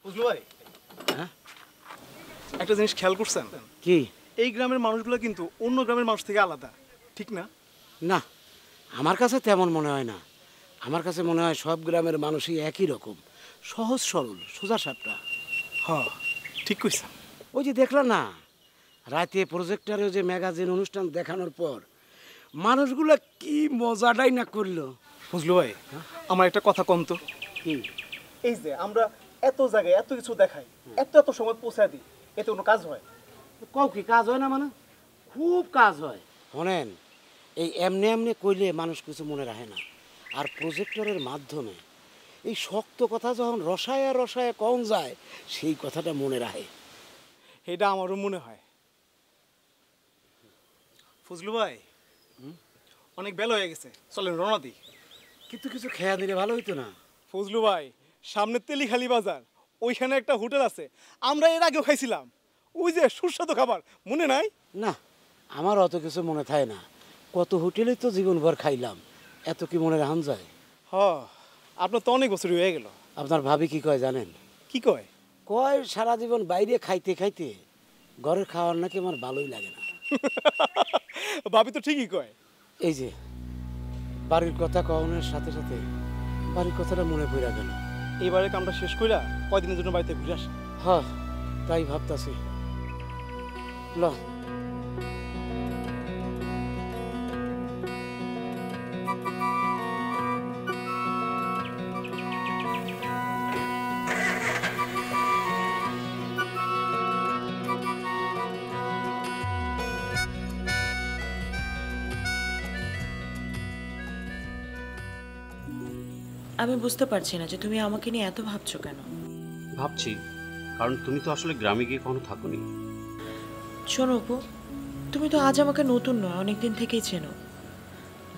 বুঝলো ভাই, হ্যাঁ একটা জিনিস খেয়াল করছেন? কি? এই গ্রামের মানুষগুলো কিন্তু অন্য গ্রামের মানুষ থেকে আলাদা, ঠিক না? না, আমার কাছে তেমন মনে হয় না। আমার কাছে মনে হয় সব গ্রামের মানুষই একই রকম, সহজ সরল, সোজা সাপটা। হ্যাঁ, ঠিক কইছেন। ওই যে দেখলাম না, রাতে প্রজেক্টরে যে ম্যাগাজিন অনুষ্ঠান দেখানোর পর মানুষগুলো কি মজাটাই না করলো। বুঝলো ভাই, আমার একটা কথা কম তো। কি? এই যে আমরা এত জায়গায় এত কিছু দেখাই, এত এত সময় পৌঁছায় দিই, এতে কোনো কাজ হয়? কও কি কাজ হয় না? মানে খুব কাজ হয়। শোনেন, এই এমনি এমনি কইলে মানুষ কিছু মনে রাখে না। আর প্রজেক্টরের মাধ্যমে এই শক্ত কথা যখন রসায় রসায় কম যায়, সেই কথাটা মনে রাখে। এটা আমারও মনে হয়। ফজলু ভাই, অনেক বেলা হয়ে গেছে, চলেন রওনা দিই। কিন্তু কিছু খেয়া দিলে ভালো হইতো না? ফজলু ভাই, সামনে তেলিখালি বাজার, ওইখানে একটা হোটেল আছে, আমরা এর আগেও খাইছিলাম। ওই যে সুস্বাদু খাবার, মনে নাই? না, আমার অত কিছু মনে থাকে না। কত হোটেলে তো জীবনভর খাইলাম, এত কি মনে রাখান যায়? হ, আপনার তো অনেক বছর হয়ে গেল। আপনার ভাবি কি কয় জানেন? কি কয়? কয় সারা জীবন বাইরে খাইতে খাইতে ঘরের খাওয়ার নাকি আমার ভালোই লাগে না। ভাবি তো ঠিকই কয়। এই যে বাড়ির কথা কওনের সাথে সাথে বাড়ির কথাটা মনে পড়ে গেল। এইবারে কামটা শেষ কইরা কয়দিনের জন্য বাড়িতে ঘুরে আসি। হ্যাঁ, তাই ভাবতাছি। ল, আমি বুঝতে পারছি না যে তুমি আমাকে নিয়ে এত ভাবছো কেন। ভাবছি কারণ তুমি তো আসলে গ্রামে গিয়ে কখনো থাকোনি। শোনো অপু, তুমি তো আজ আমাকে নতুন নয়, অনেকদিন থেকেই চেনো।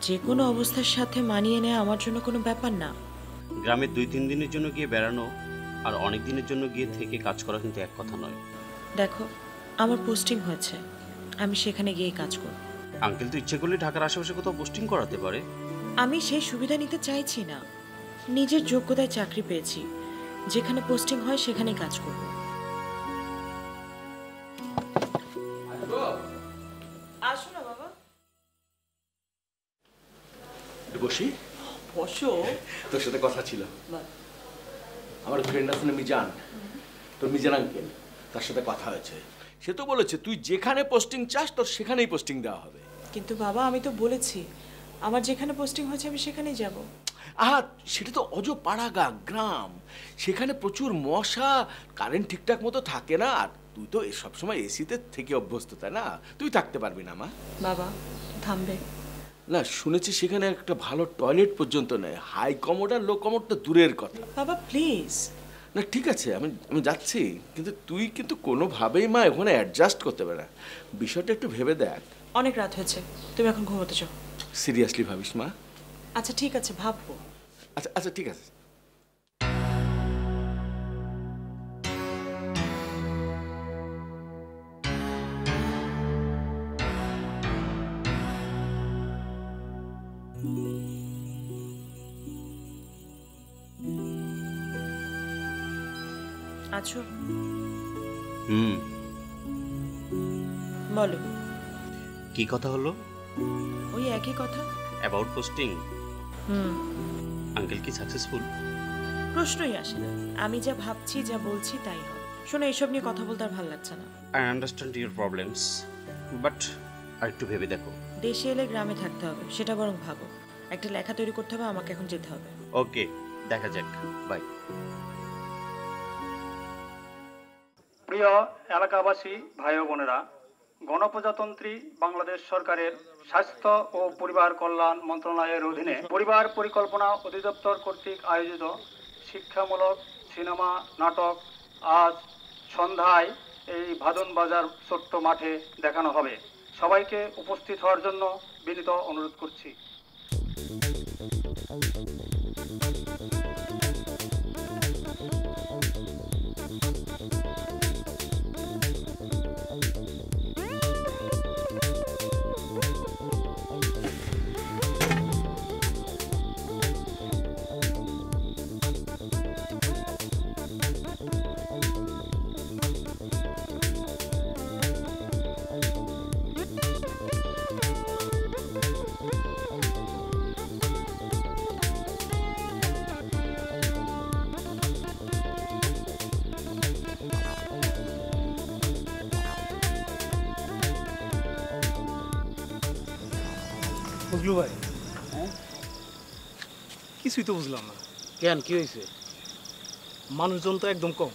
যে কোনো অবস্থার সাথে মানিয়ে নেওয়া আমার জন্য কোনো ব্যাপার না। গ্রামে 2-3 দিনের জন্য গিয়ে বেড়ানো আর অনেক দিনের জন্য গিয়ে থেকে কাজ করা কিন্তু এক কথা নয়। দেখো, আমার পোস্টিং হয়েছে, আমি সেখানে গিয়ে কাজ করব। আঙ্কেল তো ইচ্ছে করলে ঢাকার আশেপাশে কোথাও পোস্টিং করাতে পারে। আমি সেই সুবিধা নিতে চাইছি না। নিজের যোগ্যতায় চাকরি পেয়েছি, যেখানে পোস্টিং হয় সেখানেই কাজ করব। আসো না বাবা। বসি, বসো। তোর সাথে কথা ছিল। আমার ফ্রেন্ড আছে না মিজান, তোর মিজান আঙ্কেল, তার সাথে কথা হয়েছে। সে তো বলেছে তুই যেখানে পোস্টিং চাস তোর সেখানেই পোস্টিং দেওয়া হবে। কিন্তু বাবা, আমি তো বলেছি আমার যেখানে পোস্টিং হয়েছে আমি সেখানেই যাব। আহা, সেটা তো অজপাড়াগা গ্রাম, সেখানে প্রচুর মশা, কারেন্ট ঠিকঠাক মতো থাকে না। আর তুই তো সবসময় এসিতে থেকে অভ্যস্ত, তাই না? তুই থাকতে পারবি না মা। বাবা থামবে না, শুনেছি সেখানে একটা ভালো টয়লেট পর্যন্ত নেই। হাই কমোড আর লো কমোড তো দূরের কথা। বাবা প্লিজ। না ঠিক আছে, আমি যাচ্ছি, কিন্তু তুই কিন্তু কোনোভাবেই মা ওখানে অ্যাডজাস্ট করতে পারে না। বিষয়টা একটু ভেবে দেখ। অনেক রাত হয়েছে, তুমি এখন ঘুমোতে যাও। সিরিয়াসলি ভাবিস মা? আচ্ছা ঠিক আছে, ভাববো। আচ্ছা আচ্ছা ঠিক আছে। আছো? বলো। কি কথা হলো? ওই একই কথা। About posting? আঙ্কেল কি সাকসেসফুল? প্রশ্নই আসে না। আমি যা ভাবছি, যা বলছি তাই হবে। শোনো, এসব নিয়ে কথা বলতে আর ভালো লাগছে না। I understand your problems, but আর একটু ভেবে দেখো। দেশে এলে গ্রামে থাকতে হবে, সেটা বরং ভাবো। একটা লেখা তৈরি করতে হবে, আমাকে এখন যেতে হবে। ওকে, দেখা যাক, বাই। প্রিয় এলাকাবাসী ভাই ও বোনেরা, গণপ্রজাতন্ত্রী বাংলাদেশ সরকারের স্বাস্থ্য ও পরিবার কল্যাণ মন্ত্রণালয়ের অধীনে পরিবার পরিকল্পনা অধিদপ্তর কর্তৃক আয়োজিত শিক্ষামূলক সিনেমা নাটক আজ সন্ধ্যায় এই ভাদন বাজার ছোট্ট মাঠে দেখানো হবে। সবাইকে উপস্থিত হওয়ার জন্য বিনীত অনুরোধ করছি। বুঝলু ভাই, কিছুই তো বুঝলাম না। কেন, কি হয়েছে? মানুষজন তো একদম কম।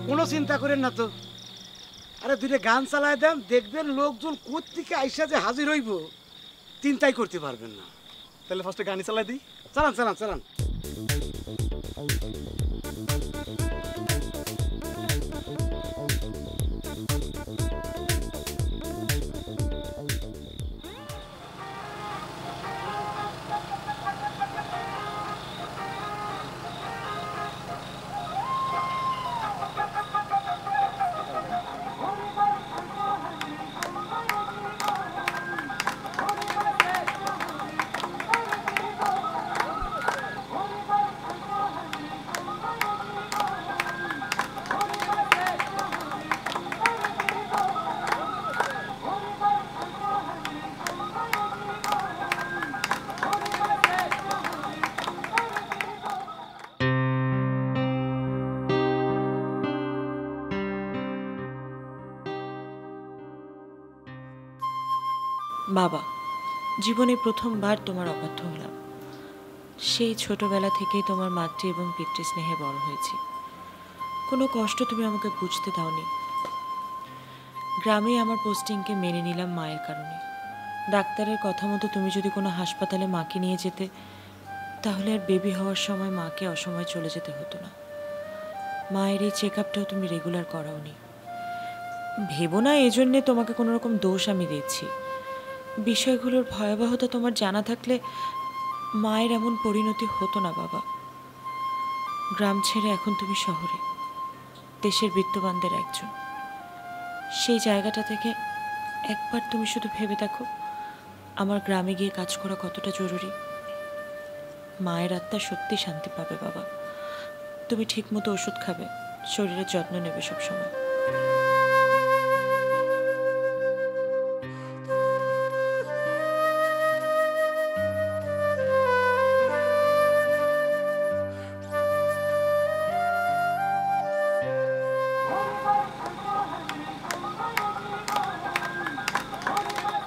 কোনো চিন্তা করেন না তো। আরে দুইটা গান চালায় দেন, দেখবেন লোকজন কোত্থেকে আইসা যে হাজির হইব চিন্তাই করতে পারবেন না। তাহলে ফার্স্টে গাড়ি চালাই দিই। চালান চালান চালান। বাবা, জীবনে প্রথমবার তোমার অবাধ্য হলাম। সেই ছোটবেলা থেকেই তোমার মাতৃ এবং পিতৃ স্নেহে বড় হয়েছি। কোনো কষ্ট তুমি আমাকে বুঝতে দাওনি। গ্রামে আমার পোস্টিংকে মেনে নিলাম মায়ের কারণে। ডাক্তারের কথা মতো তুমি যদি কোনো হাসপাতালে মাকে নিয়ে যেতে, তাহলে আর বেবি হওয়ার সময় মাকে অসময়ে চলে যেতে হতো না। মায়ের এই চেক আপটাও তুমি রেগুলার করাওনি। ভেবো না এজন্যে তোমাকে কোনো রকম দোষ আমি দিচ্ছি। বিষয়গুলোর ভয়াবহতা তোমার জানা থাকলে মায়ের এমন পরিণতি হতো না বাবা। গ্রাম ছেড়ে এখন তুমি শহরে, দেশের বিত্তবানদের একজন। সেই জায়গাটা থেকে একবার তুমি শুধু ভেবে দেখো আমার গ্রামে গিয়ে কাজ করা কতটা জরুরি। মায়ের আত্মা সত্যি শান্তি পাবে বাবা। তুমি ঠিকমতো ওষুধ খাবে, শরীরের যত্ন নেবে সবসময়।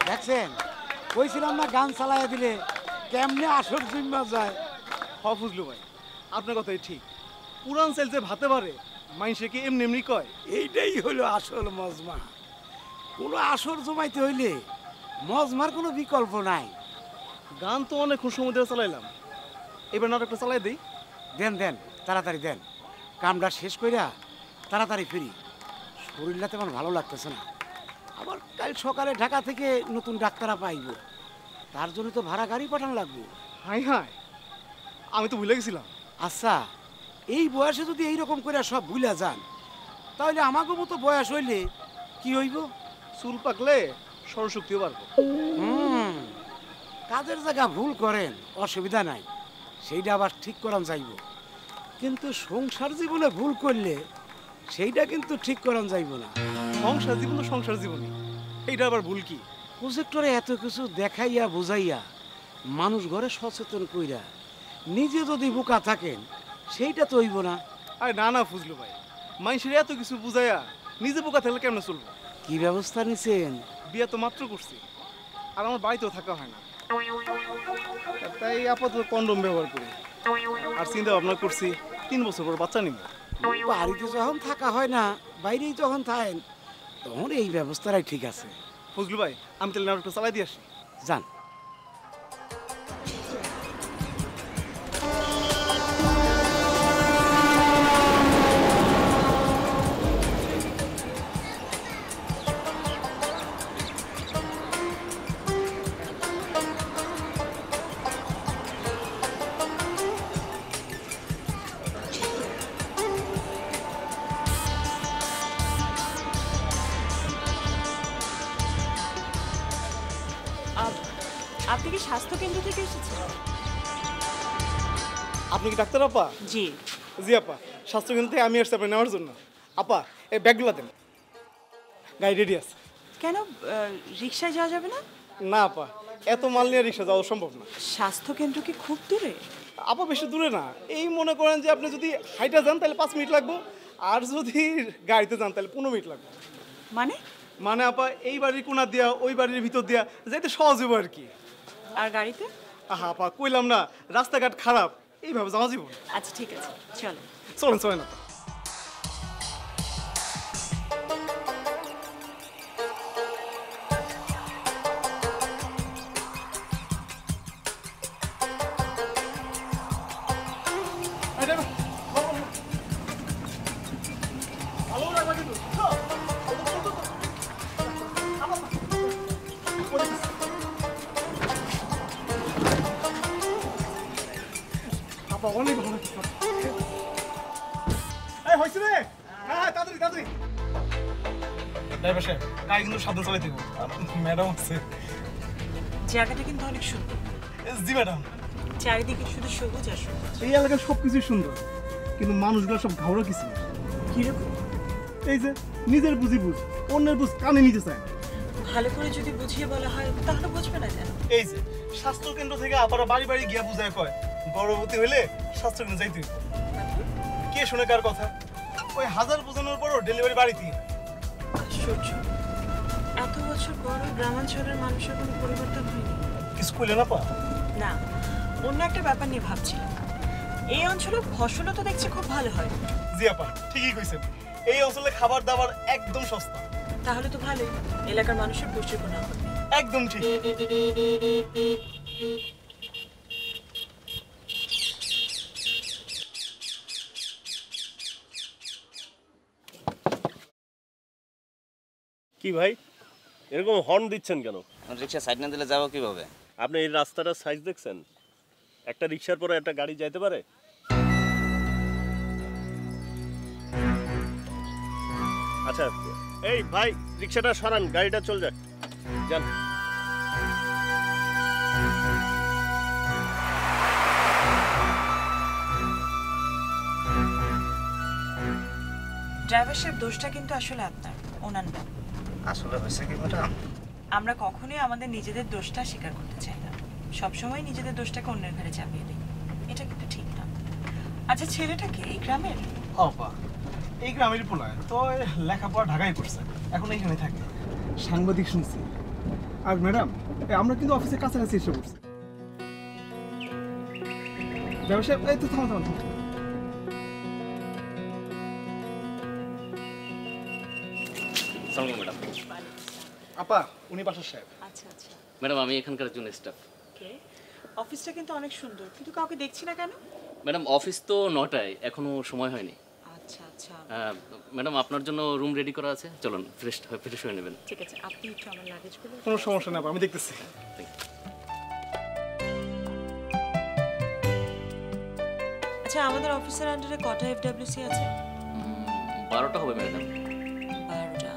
দেখছেন, কইছিলাম না গান চালাইয়া দিলে কেমনে আসর জিম্মা যায়। হ বুঝলু ভাই, আপনার কথাই ঠিক। পুরান সেল যে ভাতে পারে মাইনসে কি এমনি এমনি কয়। এইটাই হলো আসল মজমা। কোনো আসর জমাইতে হইলে মজমার কোনো বিকল্প নাই। গান তো অনেকক্ষণ সময় ধরে চালাইলাম, এবার নাটকটা চালাই দিই। দেন দেন, তাড়াতাড়ি দেন। কামটা শেষ কইরা তাড়াতাড়ি ফিরি। শরীরটা তেমন ভালো লাগতেছে না। আবার কাল সকালে ঢাকা থেকে নতুন ডাক্তাররা পাইব, তার জন্য তো ভাড়া গাড়ি পাঠানো লাগবে। হাই হাই, আমি তো ভুলে গেছিলাম। আচ্ছা, এই বয়সে যদি এইরকম করে সব ভুলে যান, তাহলে আমাকে মতো বয়স হইলে কি হইব? চুল পাকলে সরশক্তিও পারবো। কাজের জায়গা ভুল করেন, অসুবিধা নাই, সেইটা আবার ঠিক করান যাইব। কিন্তু সংসার জীবনে ভুল করলে সেইটা কিন্তু ঠিক করান যাইব না। সংসার জীবন তো সংসার জীবনই, এইটা আবার ভুল কি? প্রজেক্টরে এত কিছু দেখাইয়া বুঝাইয়া মানুষ ঘরে সচেতন কইরা নিজে যদি বোকা থাকেন, সেইটা তো হইব না। আরে না না ফুজলু ভাই, মানুষের এত কিছু বুঝাইয়া নিজে বোকা থাকলে কেমনে চলবো? কি ব্যবস্থা নিছেন? বিয়ে তো মাত্র করছি, আর আমার বাড়িতেও থাকা হয় না, তাই আপাতত কন্ডম ব্যবহার করি। আর চিন্তা ভাবনা করছি 3 বছর পর বাচ্চা নিব। বাড়িতে যখন থাকা হয় না, বাইরেই যখন থাকেন, তখন এই ব্যবস্থাটাই ঠিক আছে। ফজলু ভাই, আমি তাহলে নাটকটা চালাই দিয়ে আসি। যান। আপনি কি স্বাস্থ্য কেন্দ্র থেকে এসেছেন? আপনি কি ডাক্তার আপা? জি। জি আপা, স্বাস্থ্যকেন্দ্র থেকে আমি আসছি আপনার নেওয়ার জন্য। আপা, এই ব্যাগগুলো দেন, গাড়ি রেডি আছে। কেন, রিক্সায় যাওয়া যাবে না? না আপা, এত মাল নিয়ে রিক্সা যাওয়া সম্ভব না। স্বাস্থ্য কেন্দ্র কি খুব দূরে? আপা বেশি দূরে না, এই মনে করেন যে আপনি যদি হাইটা যান তাহলে 5 মিনিট লাগবে, আর যদি গাড়িতে যান তাহলে 15 মিনিট লাগবে। মানে? মানে আপা এই বাড়ির কোনা দিয়া ওই বাড়ির ভিতর দিয়া যাইতে সহজ হইব আর কি। আর গাড়িতে? আহা আপা কইলাম না রাস্তাঘাট খারাপ, এইভাবে যাওয়া যাবো। আচ্ছা ঠিক আছে, চলো। চলেন চলেন আপা। অনেক ভালো হয়েছে রে। হ্যাঁ তাড়াতাড়ি তাড়াতাড়ি। ড্রাইভার সাহেব গাড়ি কিন্তু সাবধানে চালাইতে হবে, ম্যাডাম আছে। জায়গাটা কিন্তু অনেক সুন্দর। জি ম্যাডাম। চারিদিকে শুধু সবুজ আর সবুজ। এই এলাকার সবকিছুই সুন্দর, কিন্তু মানুষগুলো সব ঘাওড়া কিছু। কিরকম? এই যে নিজের বুঝি বুঝ, অন্যের বুঝ কানে নিতে চায় না। ভালো করে যদি বুঝিয়ে বলা হয় তাহলে বুঝবে না কেন? এই যে স্বাস্থ্য কেন্দ্র থেকে আবার বাড়ি বাড়ি গিয়া বুঝায় কয় গর্ভবতী হলে স্বাস্থ্য কেন্দ্র যাইতে হইব। কে শুনে কার কথা? ওই হাজার বোঝানোর পরও ডেলিভারি বাড়িতেই। আশ্চর্য, এত বছর পর গ্রামাঞ্চলের মানুষের কোনো পরিবর্তন হয়নি। কিছু কইলে না পা? না, অন্য একটা ব্যাপার নিয়ে ভাবছিলাম। এই অঞ্চলে ফসলও তো দেখছি খুব ভালো হয়। জি আপা ঠিকই কইছেন, এই অঞ্চলে খাবার দাবার একদম সস্তা। তাহলে তো ভালোই, এলাকার মানুষের পুষ্টির কোনো অভাব নেই। একদম ঠিক। কি ভাই এরকম হর্ন দিচ্ছেন কেন? রিক্সা সাইড না দিলে যাবো কিভাবে? আপনি এই রাস্তাটার সাইজ দেখছেন? একটা রিক্সার পরে একটা গাড়ি যাইতে পারে? আচ্ছা এই ভাই রিক্সাটা সরান, গাড়িটা চল যাক। যান। ড্রাইভার সাহেব, দোষটা কিন্তু আসলে আপনার, ওনার না। আসলে হয়েছে কি ম্যাডাম, আমরা কখনোই আমাদের নিজেদের দোষটা স্বীকার করতে চাই না, সবসময় নিজেদের দোষটাকে অন্যের ঘাড়ে চাপিয়ে দিই। এটা কিন্তু ঠিক না। আচ্ছা, ছেলেটা কি এই গ্রামের? আপা এই গ্রামের পোলায় তো লেখাপড়া ঢাকায় করছে, এখন এইখানে থাকে। সাংবাদিক শুনছি। আর ম্যাডাম আমরা কিন্তু অফিসের কাছাকাছি এসে পড়ছি। ব্যবসায় এই তো থামো থামো। আসসালামু ম্যাডাম। আপা উনি বাসার সাহেব। আচ্ছা আচ্ছা। ম্যাডাম আমি এখানকার একজন স্টাফ। ওকে, অফিসটা কিন্তু অনেক সুন্দর, কিন্তু কাউকে দেখছি না কেন? ম্যাডাম অফিস তো 9টায়, এখনো সময় হয়নি। আচ্ছা আচ্ছা, ম্যাডাম আপনার জন্য রুম রেডি করা আছে, চলুন ফ্রেশ হয়ে নেবেন। ঠিক আছে, আপনি একটু আমার লাগেজগুলো। কোনো সমস্যা না আপা, আমি দেখতেছি। আচ্ছা, আমাদের অফিসের আন্ডারে কটা এফডব্লিউসি আছে? 12টা হবে ম্যাডাম। 12টা।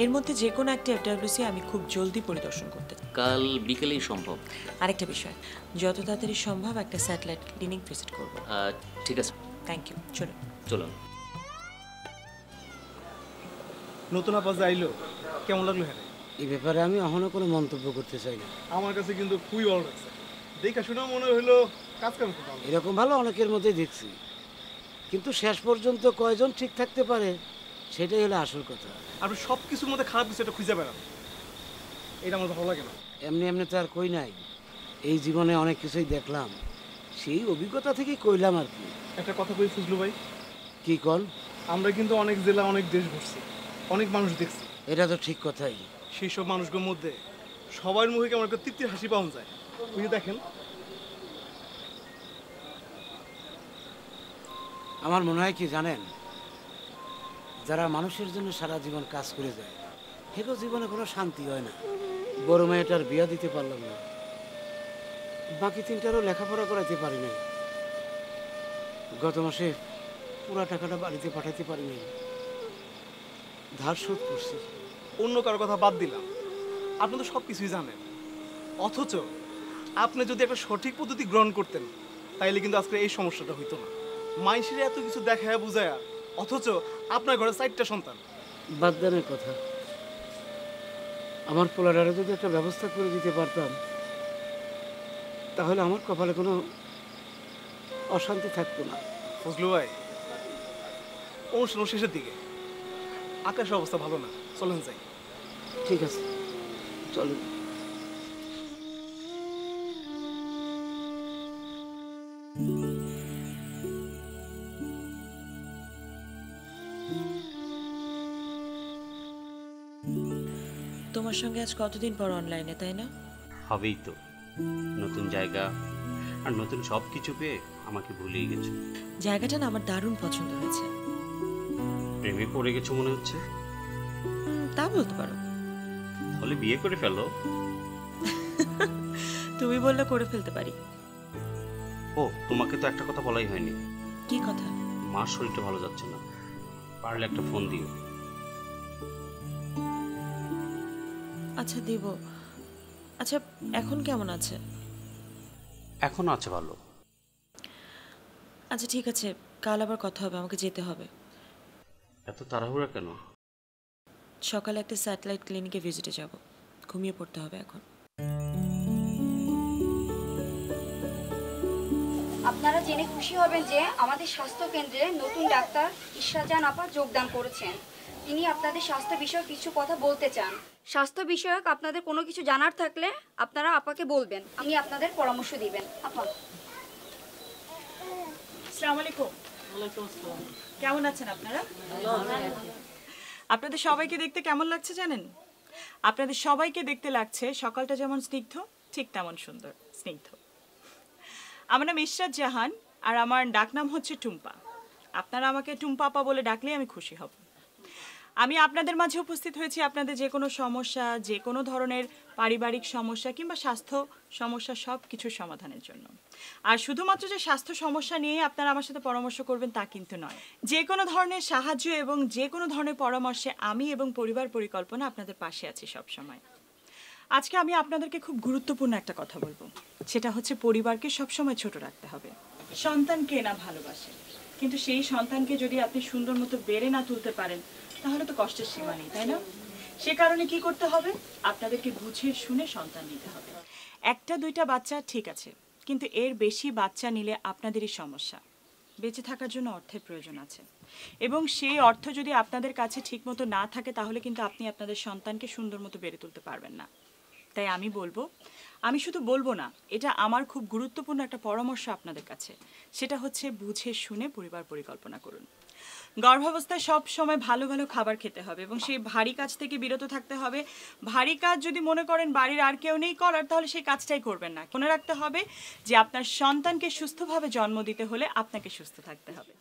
এর মধ্যে যে কোনো একটা এফডব্লিউসি আমি খুব জলদি পরিদর্শন করতে চাই। কাল বিকেলেই সম্ভব। আরেকটা বিষয়, যত তাড়াতাড়ি সম্ভব একটা স্যাটেলাইট ক্লিনিক ভিজিট করব। ঠিক আছে। থ্যাংক ইউ, চলুন। চলুন। নতুন আপা যাইলো, কেমন লাগলো? হ্যাঁ, এই ব্যাপারে আমি এখনো কোনো মন্তব্য করতে চাই না। আমার কাছে কিন্তু খুবই ভালো লাগছে, দেখা শুনে মনে হলো কাজ কাম খুব ভালো। এরকম ভালো অনেকের মধ্যেই দেখছি, কিন্তু শেষ পর্যন্ত কয়জন ঠিক থাকতে পারে সেটাই হলো আসল কথা। আপনি সব কিছুর মধ্যে খারাপ কিছু একটা খুঁজে বেড়ান, এটা আমার ভালো লাগে না। এমনি এমনি তো আর কই নাই, এই জীবনে অনেক কিছুই দেখলাম, সেই অভিজ্ঞতা থেকেই কইলাম আর কি। একটা কথা কই ফজলু ভাই, কি কল? আমরা কিন্তু অনেক জেলা অনেক দেশ ঘুরছি, অনেক মানুষ দেখছি। এটা তো ঠিক কথাই। সেই সব মানুষগুলোর মধ্যে সবার মুখে কেমন একটা তৃপ্তির হাসি পাওয়া যায়। বুঝে দেখেন, আমার মনে হয় কি জানেন, যারা মানুষের জন্য সারা জীবন কাজ করে যায় সেগুলো জীবনে কোনো শান্তি হয় না। বড় মেয়েটার বিয়া দিতে পারলাম না, বাকি তিনটারও লেখাপড়া করাতে পারি নাই, গত মাসে পুরা টাকাটা বাড়িতে পাঠাতে পারি নাই, ধার শোধ করছি। অন্য কারো কথা বাদ দিলাম, আপনি তো সব কিছুই জানেন। অথচ আপনি যদি একটা সঠিক পদ্ধতি গ্রহণ করতেন তাইলে কিন্তু আজকে এই সমস্যাটা হইতো না। মাইসের এত কিছু দেখায় বুঝায়া, অথচ আপনার ঘরে 4টা সন্তান। বাদদানের কথা, আমার পোলাডারে যদি একটা ব্যবস্থা করে দিতে পারতাম তাহলে আমার কপালে কোনো অশান্তি থাকতো না। ফজলু ভাই, অনুষ্ঠান শেষের দিকে আকাশের অবস্থা ভালো না, চলেন যাই। ঠিক আছে, চলুন। তোমার সঙ্গে আজ কতদিন পর অনলাইনে, তাই না? হবেই তো, নতুন জায়গা আর নতুন সব কিছু পেয়ে আমাকে ভুলিয়ে গেছো। জায়গাটা না আমার দারুণ পছন্দ হয়েছে। প্রেমে পড়ে গেছো মনে হচ্ছে। তা বলতে পারো। তাহলে বিয়ে করে ফেলো। তুমি বললে করে ফেলতে পারি। ও, তোমাকে তো একটা কথা বলাই হয়নি। কি কথা? মার শরীরটা ভালো যাচ্ছে না, পারলে একটা ফোন দিও। আচ্ছা দিব। আচ্ছা এখন কেমন আছে? এখনো আছে ভালো। আচ্ছা ঠিক আছে, কাল আবার কথা হবে, আমাকে যেতে হবে। এত তাড়াহুড়া কেন? সকালে একটা স্যাটেলাইট ক্লিনিকে ভিজিটে যাব, ঘুমিয়ে পড়তে হবে এখন। আপনারা জেনে খুশি হবেন যে আমাদের স্বাস্থ্য কেন্দ্রে নতুন ডাক্তার ইশরাজান আপা যোগদান করেছেন। তিনি আপনাদের স্বাস্থ্য বিষয়ক কিছু কথা বলতে চান। স্বাস্থ্য বিষয়ক আপনাদের কোনো কিছু জানার থাকলে আপনারা আপাকে বলবেন, আমি আপনাদের পরামর্শ দিবেন। আপা। আসসালামু আলাইকুম। কেমন আছেন আপনারা? আপনাদের সবাইকে দেখতে কেমন লাগছে জানেন? আপনাদের সবাইকে দেখতে লাগছে সকালটা যেমন স্নিগ্ধ, ঠিক তেমন সুন্দর স্নিগ্ধ। আমার নাম ইশরাত জাহান আর আমার ডাকনাম হচ্ছে টুম্পা। আপনারা আমাকে টুম্পা আপা বলে ডাকলেই আমি খুশি হব। আমি আপনাদের মাঝে উপস্থিত হয়েছি আপনাদের যে কোনো সমস্যা, যে কোনো ধরনের পারিবারিক সমস্যা কিংবা স্বাস্থ্য সমস্যা সব কিছুর সমাধানের জন্য। আর শুধুমাত্র যে স্বাস্থ্য সমস্যা নিয়ে আপনারা আমার সাথে পরামর্শ করবেন তা কিন্তু নয়। যে কোনো ধরনের সাহায্য এবং যে কোনো ধরনের পরামর্শে আমি এবং পরিবার পরিকল্পনা আপনাদের পাশে আছি সব সময়। আজকে আমি আপনাদেরকে খুব গুরুত্বপূর্ণ একটা কথা বলবো, সেটা হচ্ছে পরিবারকে সবসময় ছোট রাখতে হবে। সন্তানকে না ভালোবাসে, কিন্তু সেই সন্তানকে যদি আপনি সুন্দর মতো বেড়ে না তুলতে পারেন তাহলে তো কষ্টের সীমা নেই, তাই না? সে কারণে কি করতে হবে? আপনাদেরকে বুঝে শুনে সন্তান নিতে হবে। একটা দুইটা বাচ্চা ঠিক আছে, কিন্তু এর বেশি বাচ্চা নিলে আপনাদেরই সমস্যা। বেঁচে থাকার জন্য অর্থের প্রয়োজন আছে, এবং সেই অর্থ যদি আপনাদের কাছে ঠিকমতো না থাকে তাহলে কিন্তু আপনি আপনাদের সন্তানকে সুন্দর মতো বেড়ে তুলতে পারবেন না। তাই আমি বলবো, আমি শুধু বলবো না, এটা আমার খুব গুরুত্বপূর্ণ একটা পরামর্শ আপনাদের কাছে, সেটা হচ্ছে বুঝে শুনে পরিবার পরিকল্পনা করুন। গর্ভাবস্থায় সব সময় ভালো ভালো খাবার খেতে হবে এবং সেই ভারী কাজ থেকে বিরত থাকতে হবে। ভারী কাজ যদি মনে করেন বাড়ির আর কেউ নেই করার, তাহলে সেই কাজটাই করবেন না। মনে রাখতে হবে যে আপনার সন্তানকে সুস্থভাবে জন্ম দিতে হলে আপনাকে সুস্থ থাকতে হবে,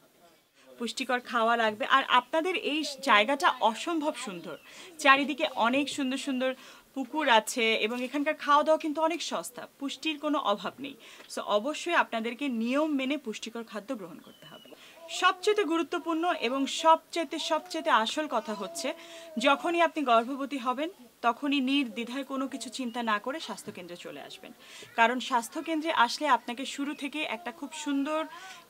পুষ্টিকর খাওয়া লাগবে। আর আপনাদের এই জায়গাটা অসম্ভব সুন্দর, চারিদিকে অনেক সুন্দর সুন্দর পুকুর আছে এবং এখানকার খাওয়া দাওয়া কিন্তু অনেক সস্তা, পুষ্টির কোনো অভাব নেই। সো অবশ্যই আপনাদেরকে নিয়ম মেনে পুষ্টিকর খাদ্য গ্রহণ করতে হবে। সবচেয়ে গুরুত্বপূর্ণ এবং সবচেয়ে আসল কথা হচ্ছে, যখনই আপনি গর্ভবতী হবেন তখনই নির্দ্বিধায় কোনো কিছু চিন্তা না করে স্বাস্থ্যকেন্দ্রে চলে আসবেন। কারণ স্বাস্থ্যকেন্দ্রে আসলে আপনাকে শুরু থেকে একটা খুব সুন্দর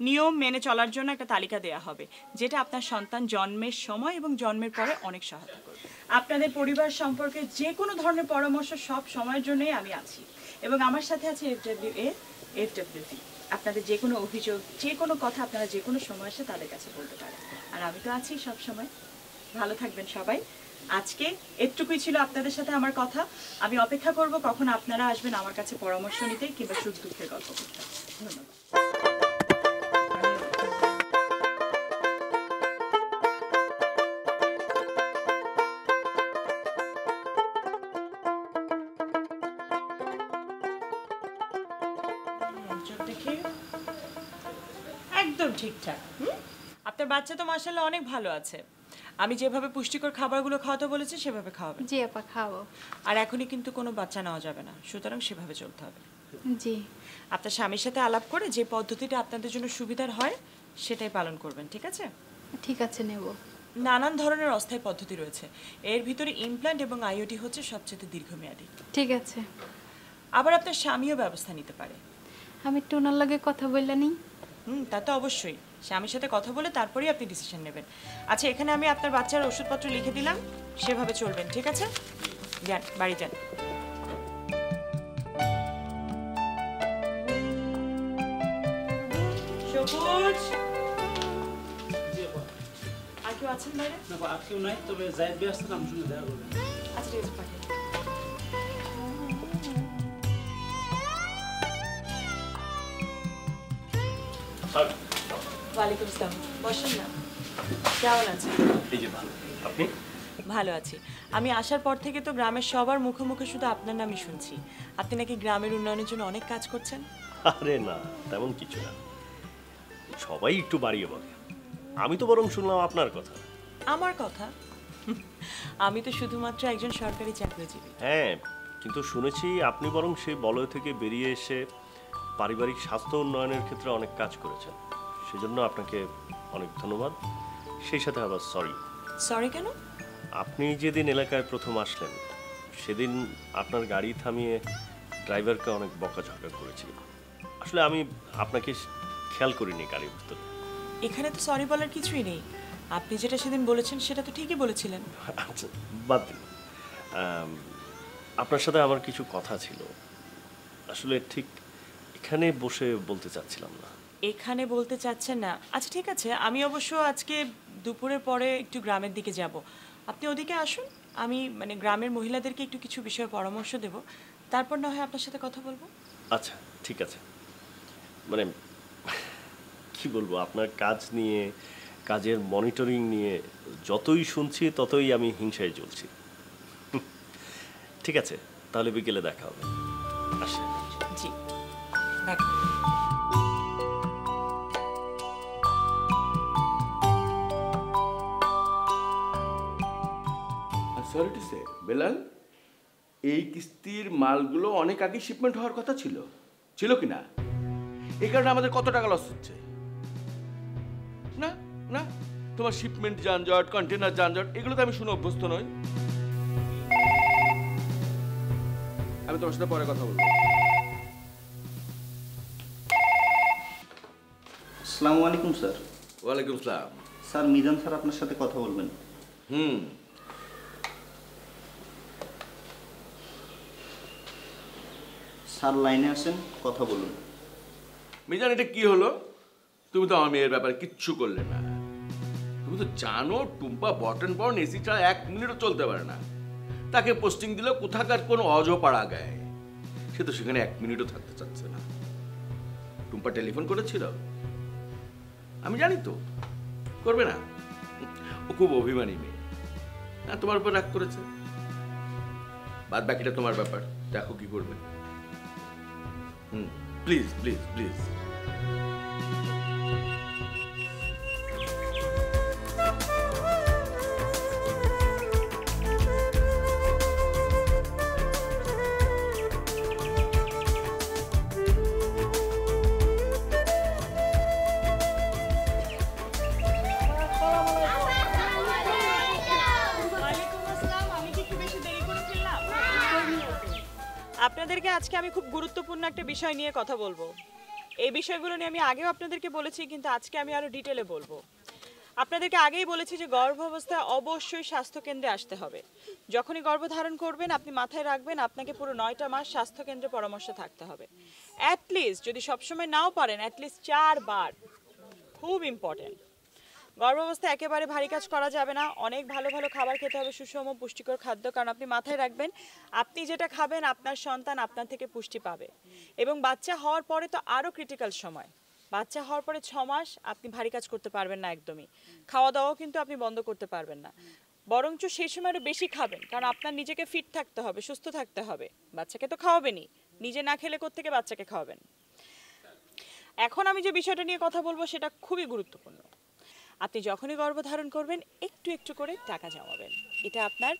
নিয়ম মেনে চলার জন্য একটা তালিকা দেওয়া হবে, যেটা আপনার সন্তান জন্মের সময় এবং জন্মের পরে অনেক সহায়তা করবে। আপনাদের পরিবার সম্পর্কে যে কোনো ধরনের পরামর্শ সব সময়ের জন্যই আমি আছি, এবং আমার সাথে আছে FWA-FWP। আপনাদের যে কোনো অভিযোগ, যে কোনো কথা আপনারা যে কোনো সময় এসে তাদের কাছে বলতে পারেন, আর আমি তো আছি সব সময়। ভালো থাকবেন সবাই। আজকে এটুকুই ছিল আপনাদের সাথে আমার কথা। আমি অপেক্ষা করব কখন আপনারা আসবেন আমার কাছে পরামর্শ নিতে কিংবা সুখ দুঃখের গল্প করতে। ধন্যবাদ। একদম ঠিকঠাক। আপনার বাচ্চা তো মাশাআল্লাহ অনেক ভালো আছে। আমি যেভাবে পুষ্টিকর খাবারগুলো খাওয়াতে বলেছি সেভাবে খাওয়াবেন। জি আপা, খাবো। আর এখনই কিন্তু কোনো বাচ্চা নেওয়া যাবে না, সুতরাং সেভাবে চলতে হবে। জি। আপনার স্বামীর সাথে আলাপ করে যে পদ্ধতিটা আপনাদের জন্য সুবিধার হয় সেটাই পালন করবেন, ঠিক আছে? ঠিক আছে, নেব। নানান ধরনের অস্থায়ী পদ্ধতি রয়েছে, এর ভিতরে ইমপ্ল্যান্ট এবং আইওটি হচ্ছে সবচেয়ে দীর্ঘমেয়াদী। ঠিক আছে। আবার আপনার স্বামীও ব্যবস্থা নিতে পারে। আমি একটু ওনার লগে কথা বললে নি? তা তো অবশ্যই, স্বামীর সাথে কথা বলে তারপরেই আপনি ডিসিশন নেবেন। আচ্ছা, এখানে আমি আপনার বাচ্চার ওষুধপত্র লিখে দিলাম, সেভাবে চলবেন, ঠিক আছে? যান, বাড়ি যান। সবুজ, আর কেউ আছেন বাইরে? না আর কেউ নাই, তবে জায়েদ ভাই আসতে নাম শুনে দেখা করবেন। আচ্ছা ঠিক আছে, পাঠিয়ে দিন। ওয়ালাইকুম আসসালাম, বসেন না। কেমন আছেন? এই যে ভালো, আপনি? ভালো আছি। আমি আসার পর থেকে তো গ্রামের সবার মুখে মুখে শুধু আপনার নামই শুনছি। আপনি নাকি গ্রামের উন্নয়নের জন্য অনেক কাজ করছেন। আরে না, তেমন কিছু না, সবাই একটু বাড়িয়ে বলে। আমি তো বরং শুনলাম আপনার কথা। আমার কথা? আমি তো শুধুমাত্র একজন সরকারি চাকরিজীবী। হ্যাঁ, কিন্তু শুনেছি আপনি বরং সেই বলয় থেকে বেরিয়ে এসে পারিবারিক স্বাস্থ্য উন্নয়নের ক্ষেত্রে অনেক কাজ করেছেন। সেজন্য আপনাকে অনেক ধন্যবাদ। সেই সাথে আবার সরি। সরি কেন? আপনি যেদিন এলাকায় প্রথম আসলেন সেদিন আপনার গাড়ি থামিয়ে ড্রাইভারকে অনেক বকাঝকা করেছিল। আসলে আমি আপনাকে খেয়াল করিনি গাড়ির ভিতরে। এখানে তো সরি বলার কিছুই নেই। আপনি যেটা সেদিন বলেছেন সেটা তো ঠিকই বলেছিলেন। আচ্ছা বাদ দিন, আপনার সাথে আমার কিছু কথা ছিল, আসলে ঠিক এখানে বসে বলতে চাচ্ছিলাম না। এখানে বলতে চাচ্ছেন না? আচ্ছা ঠিক আছে, আমি অবশ্য আজকে দুপুরের পরে একটু গ্রামের দিকে যাব। আপনি ওদিকে আসুন, আমি মানে গ্রামের মহিলাদেরকে একটু কিছু বিষয়ে পরামর্শ দেব, তারপর না হয় আপনার সাথে কথা বলবো। আচ্ছা ঠিক আছে, মানে কি বলবো, আপনার কাজ নিয়ে, কাজের মনিটরিং নিয়ে যতই শুনছি ততই আমি হিংসায় জ্বলছি। ঠিক আছে, তাহলে বিকেলে দেখা হবে। আসি। জি, দেখা। সরি টু সে, বেলাল, এই কিস্তির মালগুলো অনেক আগে শিপমেন্ট হওয়ার কথা ছিল, ছিল কি না? এই কারণে আমাদের কত টাকা লস হচ্ছে। না না, তোমার শিপমেন্ট যানজট, কন্টেনার যানজট, এগুলো তো আমি শুনে অভ্যস্ত নই। আমি তোমার সাথে পরে কথা বলবো। আসসালামু আলাইকুম স্যার। ওয়ালাইকুম আসসালাম। স্যার মিজান স্যার আপনার সাথে কথা বলবেন। স্যার লাইনে আসেন, কথা বলুন। মিজান, এটা কি হলো? তুমি তো আমার মেয়ের ব্যাপারে কিচ্ছু করলে না। তুমি তো জানো টুম্পা বটন বর্ন এসি ছাড়া 1 মিনিটও চলতে পারে না। তাকে পোস্টিং দিল কোথাকার কোনো অজপাড়া গায়ে, সে তো সেখানে 1 মিনিটও থাকতে চাচ্ছে না। টুম্পা টেলিফোন করেছিল, আমি জানি তো করবে না। ও খুব অভিমানী মেয়ে, না তোমার উপর রাগ করেছে। বাদ বাকিটা তোমার ব্যাপার, দেখো কি করবে। Please please please. আপনাদেরকে আজকে আমি খুব গুরুত্বপূর্ণ একটা বিষয় নিয়ে কথা বলবো। এই বিষয়গুলো নিয়ে আমি আগেও আপনাদেরকে বলেছি, কিন্তু আজকে আমি আরো ডিটেলে বলবো। আপনাদেরকে আগেই বলেছি যে গর্ভাবস্থায় অবশ্যই স্বাস্থ্যকেন্দ্রে আসতে হবে। যখনই গর্ভধারণ করবেন আপনি মাথায় রাখবেন আপনাকে পুরো 9টা মাস স্বাস্থ্যকেন্দ্রে পরামর্শ থাকতে হবে। অ্যাটলিস্ট যদি সবসময় নাও পারেন অ্যাটলিস্ট 4 বার, খুব ইম্পর্টেন্ট। গর্ভাবস্থায় একেবারে ভারী কাজ করা যাবে না, অনেক ভালো ভালো খাবার খেতে হবে, সুষম পুষ্টিকর খাদ্য। কারণ আপনি মাথায় রাখবেন আপনি যেটা খাবেন আপনার সন্তান আপনার থেকে পুষ্টি পাবে। এবং বাচ্চা হওয়ার পরে তো আরও ক্রিটিক্যাল সময়, বাচ্চা হওয়ার পরে 6 মাস আপনি ভারী কাজ করতে পারবেন না একদমই, খাওয়া দাওয়াও কিন্তু আপনি বন্ধ করতে পারবেন না, বরঞ্চ সেই সময় আরও বেশি খাবেন। কারণ আপনার নিজেকে ফিট থাকতে হবে, সুস্থ থাকতে হবে। বাচ্চাকে তো খাওয়াবেনই, নিজে না খেলে কোত্থেকে বাচ্চাকে খাওয়াবেন। এখন আমি যে বিষয়টা নিয়ে কথা বলবো সেটা খুবই গুরুত্বপূর্ণ। আপনি যখনই গর্ভধারণ করবেন একটু একটু করে টাকা জমাবেন। এটা আপনার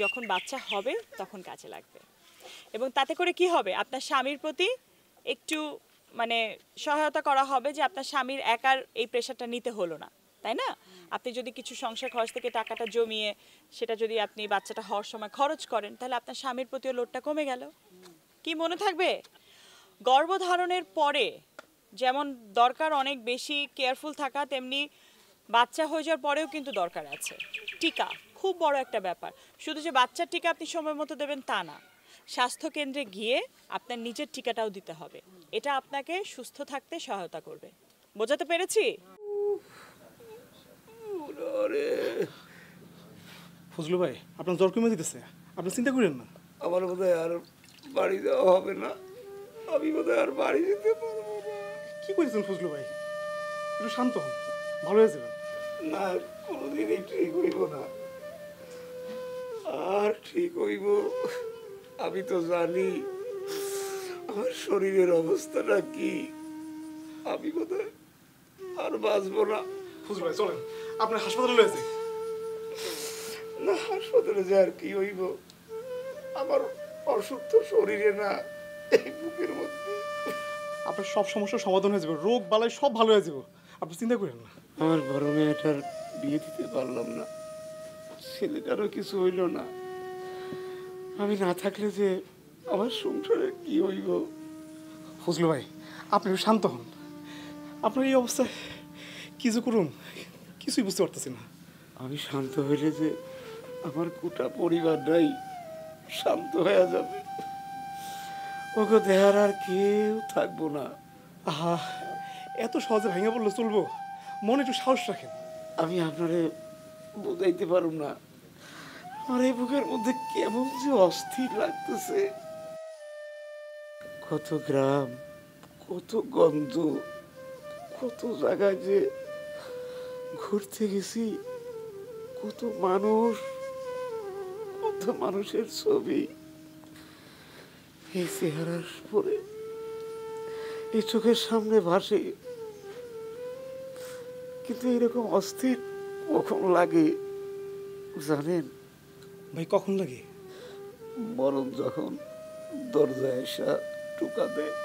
যখন বাচ্চা হবে তখন কাজে লাগবে। এবং তাতে করে কি হবে, আপনার স্বামীর প্রতি একটু মানে সহায়তা করা হবে, যে আপনার স্বামীর একার এই প্রেশারটা নিতে হলো না, তাই না? আপনি যদি কিছু সংসার খরচ থেকে টাকাটা জমিয়ে সেটা যদি আপনি বাচ্চাটা হওয়ার সময় খরচ করেন, তাহলে আপনার স্বামীর প্রতিও লোডটা কমে গেল। কি মনে থাকবে? গর্ভধারণের পরে যেমন দরকার অনেক বেশি কেয়ারফুল থাকা, তেমনি বাচ্চা হয়ে যাওয়ার পরেও কিন্তু দরকার আছে টিকা। খুব বড় একটা ব্যাপার। শুধু যে বাচ্চার টিকা আপনি সময় মতো দেবেন তা না, স্বাস্থ্যকেন্দ্রে গিয়ে আপনার নিজের টিকাটাও দিতে হবে। এটা আপনাকে সুস্থ থাকতে সহায়তা করবে। বোঝাতে পেরেছি? আরে ফজলু ভাই আপনার জ্বর কমে দিতেছে, আপনি চিন্তা করেন না। আমার বোধহয় আর বাড়ি যাওয়া হবে না, আমি বোধহয় আর বাড়ি যেতে পারবো না। কি করেছেন ফজলু ভাই? একটু শান্ত হন, ভালো হয়ে যাবেন। না, কোনোদিনই ঠিক হইব না, আর ঠিক হইব? আমি তো জানি আমার শরীরের অবস্থাটা কি, আমি বোধহয় আর বাঁচবো না। ফজলু ভাই চলেন, আপনার হাসপাতালে লয়ে যাই। না, হাসপাতালে যে আর কি হইব, আমার অসুস্থ শরীরে না, এই বুকের মধ্যে। আপনার সব সমস্যার সমাধান হয়ে যাবে, রোগ বালাই সব ভালো হয়ে যাবে, আপনি চিন্তা করেন না। আমার বড় মেয়েটার বিয়ে দিতে পারলাম না, ছেলেটারও কিছু হইল না। আমি না থাকলে যে আমার সংসারে কি হইব? ফজলু ভাই আপনি একটু শান্ত হন, আপনার এই অবস্থায় কিছু করুন, কিছুই বুঝতে পারতেছি না। আমি শান্ত হইলে যে আমার গোটা পরিবারটাই শান্ত হয়ে যাবে, ওকে দেখার আর কেউ থাকবো না। আহা, এত সহজে ভেঙে পড়লে চলবো? মনে একটু সাহস রাখেন। আমি আপনারে বুঝাইতে পারব না, আমার এই বুকের মধ্যে কেমন যে অস্থির লাগতেছে। কত গ্রাম, কত গন্ধ, কত জায়গায় যে ঘুরতে গেছি, কত মানুষ, কত মানুষের ছবি এই চেহারার পরে এই চোখের সামনে ভাসে, কিন্তু এরকম অস্থির কখন লাগে জানেন? ভাই কখন লাগে? মরণ যখন দরজায় এসে টোকা দেয়।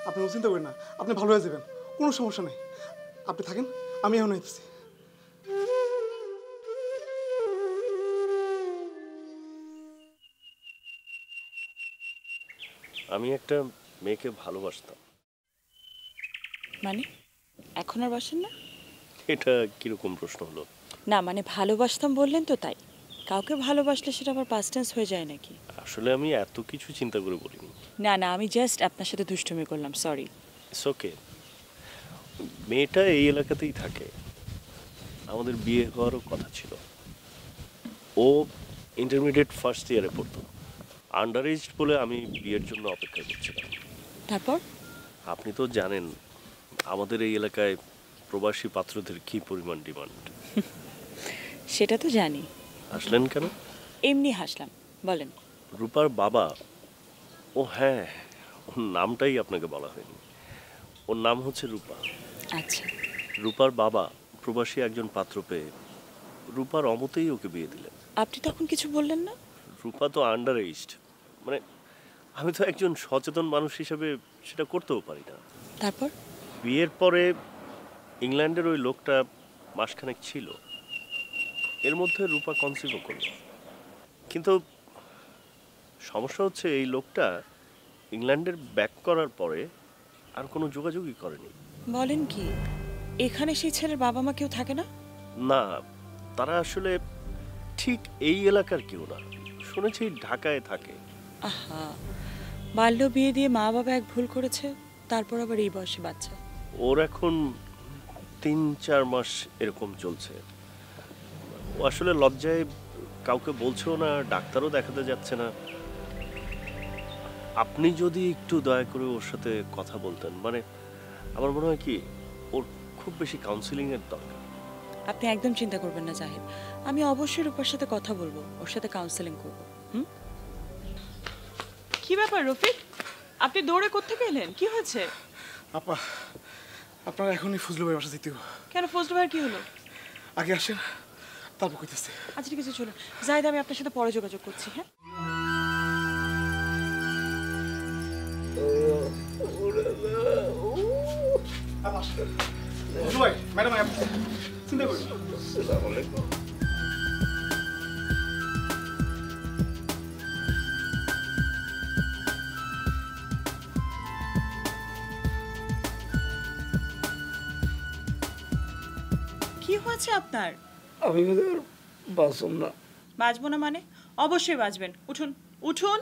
আপনি চিন্তা করেন না, আপনি ভালো হয়ে যাবেন, কোনো সমস্যা নেই। আপনি থাকেন, আমি এখন আইতেছি। আমি একটা মেয়েকে ভালোবাসতাম। মানে এখন আর বাসেন না? এটা কিরকম প্রশ্ন হলো? না মানে ভালোবাসতাম বললেন তো, তাই। কাউকে ভালোবাসলে সেটা আবার পাস্ট টেন্স হয়ে যায় নাকি? আসলে আমি এত কিছু চিন্তা করে বলিনি। না না, আমি জাস্ট আপনার সাথে দুষ্টুমি করলাম, সরি। It's okay. মেয়েটা এই এলাকাতেই থাকে, আমাদের বিয়ে হওয়ারও কথা ছিল। ও ইন্টারমিডিয়েট ফার্স্ট ইয়ারে পড়তো, আন্ডার এজ বলে আমি বিয়ের জন্য অপেক্ষা করছিলাম। তারপর? আপনি তো জানেন আমাদের এই এলাকায় প্রবাসী পাত্রদের কি পরিমাণ ডিমান্ড। সেটা তো জানি। হাসলেন কেন? এমনি হাসলাম, বলেন। রূপার বাবা, ও হ্যাঁ, ওর নামটাই আপনাকে বলা হয়নি। ওর নাম হচ্ছে রূপা। আচ্ছা। রূপার বাবা প্রবাসী একজন পাত্র পেয়ে রূপার অমতেই ওকে বিয়ে দিলেন। আপনি তখন কিছু বললেন না? রূপা তো আন্ডার এজড, মানে আমি তো একজন সচেতন মানুষ হিসেবে সেটা করতেও পারি না। তারপর? বিয়ের পরে ইংল্যান্ডের ওই লোকটা মাসখানেক ছিল, এর মধ্যে রূপা কনসিভও করল। কিন্তু সমস্যা হচ্ছে এই লোকটা ইংল্যান্ডের ব্যাক করার পরে আর কোনো যোগাযোগই করেনি। বলেন কি, এখানে সেই ছেলের বাবা মা কেউ থাকে না? না, তারা আসলে ঠিক এই এলাকার কেউ না, শুনেছি ঢাকায় থাকে। আহা, বাল্য বিয়ে দিয়ে মা বাবা এক ভুল করেছে, তারপর আবার এই বয়সে বাচ্চা। ওর এখন 3-4 মাস এরকম চলছে। ও আসলে লজ্জায় কাউকে বলছেও না, ডাক্তারও দেখাতে যাচ্ছে না। আপনি যদি একটু দয়া করে ওর সাথে কথা বলতেন, মানে আমার মনে হয় কি ওর খুব বেশি কাউন্সিলিং এর দরকার। আপনি একদম চিন্তা করবেন না জাহিদ, আমি অবশ্যই রূপার সাথে কথা বলবো, ওর সাথে কাউন্সেলিং করব। কি ব্যাপার রফিক, আপনি দৌড়ে কোত্থেকে এলেন? কি হয়েছে? আপা, আপনারা এখনই ফজলু ভাই বাসা যেতে হবে। কেন, ফজলু ভাইয়ের কি হলো? আগে আসেন, তারপর কইতেছি। আচ্ছা ঠিক আছে, চলুন। জাহিদ, আমি আপনার সাথে পরে যোগাযোগ করছি। হ্যাঁ, ফজলু ভাই, ম্যাডাম চিন্তা করি। আসসালামু আলাইকুম। কি হয়েছে আপনার? আমি ওদের বাঁচব না। বাঁচবো না মানে? অবশ্যই বাঁচবেন, উঠুন উঠুন।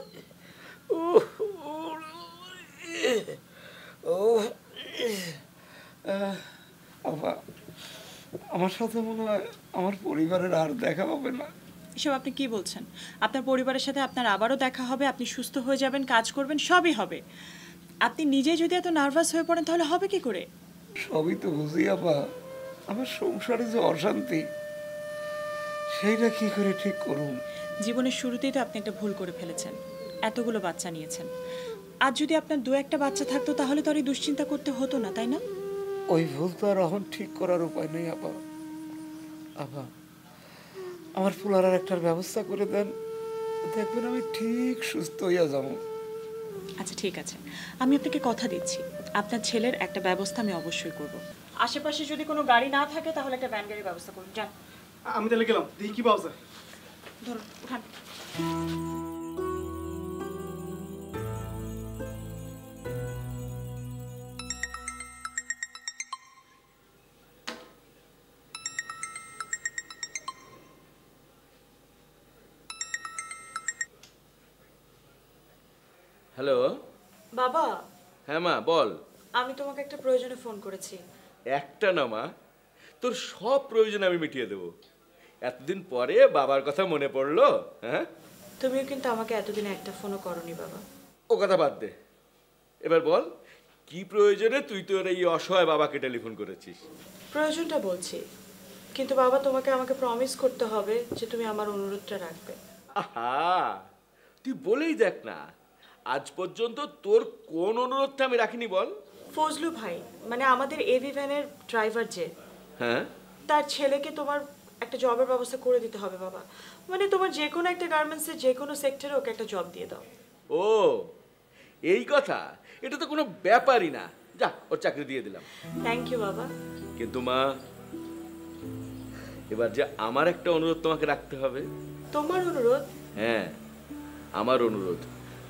আমার সাথে মনে হয় আমার পরিবারের আর দেখা হবে না। এসব আপনি কি বলছেন? আপনার পরিবারের সাথে আপনার আবারও দেখা হবে, আপনি সুস্থ হয়ে যাবেন, কাজ করবেন, সবই হবে। আপনি নিজে যদি এত নার্ভাস হয়ে পড়েন তাহলে হবে কি করে? সবই তো বুঝি আপা, আমার সংসারে যে অশান্তি সেইটা কি করে ঠিক করুন? জীবনের শুরুতেই তো আপনি একটা ভুল করে ফেলেছেন, এতগুলো বাচ্চা নিয়েছেন। আর যদি আপনার দু একটা বাচ্চা থাকতো তাহলে তো আর এই দুশ্চিন্তা করতে হতো না, তাই না? ওই ভুল তো আর এখন ঠিক করার উপায় নেই আপা। আপা, আমার ফুলারার একটার ব্যবস্থা করে দেন, দেখবেন আমি ঠিক সুস্থ হইয়া যাব। আচ্ছা ঠিক আছে, আমি আপনাকে কথা দিচ্ছি, আপনার ছেলের একটা ব্যবস্থা আমি অবশ্যই করব। আশেপাশে যদি কোনো গাড়ি না থাকে তাহলে একটা ভ্যান গাড়ির ব্যবস্থা করুন। যান। আমি তাহলে গেলাম, দেখি কি পাওয়া যায়। ধরুন, উঠান। হ্যালো। বাবা। হ্যাঁ মা বল। আমি তোমাকে একটা প্রয়োজনে ফোন করেছি। একটা না মা, তোর সব প্রয়োজন আমি মিটিয়ে দেবো। এতদিন পরে বাবার কথা মনে পড়লো। হ্যাঁ, তুমিও কিন্তু আমাকে এতদিনে একটা ফোনও করনি বাবা। ও কথা বাদ দে, এবার বল কি প্রয়োজনে তুই তোর এই অসহায় বাবাকে টেলিফোন করেছিস? প্রয়োজনটা বলছি, কিন্তু বাবা তোমাকে আমাকে প্রমিস করতে হবে যে তুমি আমার অনুরোধটা রাখবে। আহা, তুই বলেই দেখ না, আজ পর্যন্ত তোর কোন অনুরোধটা আমি রাখিনি বল? ফজলু ভাই, মানে আমাদের এভি ভ্যানের ড্রাইভার যে, হ্যাঁ, তার ছেলেকে তোমার একটা জবের ব্যবস্থা করে দিতে হবে বাবা। মানে তোমার যে কোনো একটা গার্মেন্টসের যে কোনো সেক্টরে ওকে একটা জব দিয়ে দাও। ও এই কথা, এটা তো কোনো ব্যাপারই না, যা ওর চাকরি দিয়ে দিলাম। থ্যাংক ইউ বাবা। কিন্তু মা, এবার যে আমার একটা অনুরোধ তোমাকে রাখতে হবে। তোমার অনুরোধ? হ্যাঁ, আমার অনুরোধ,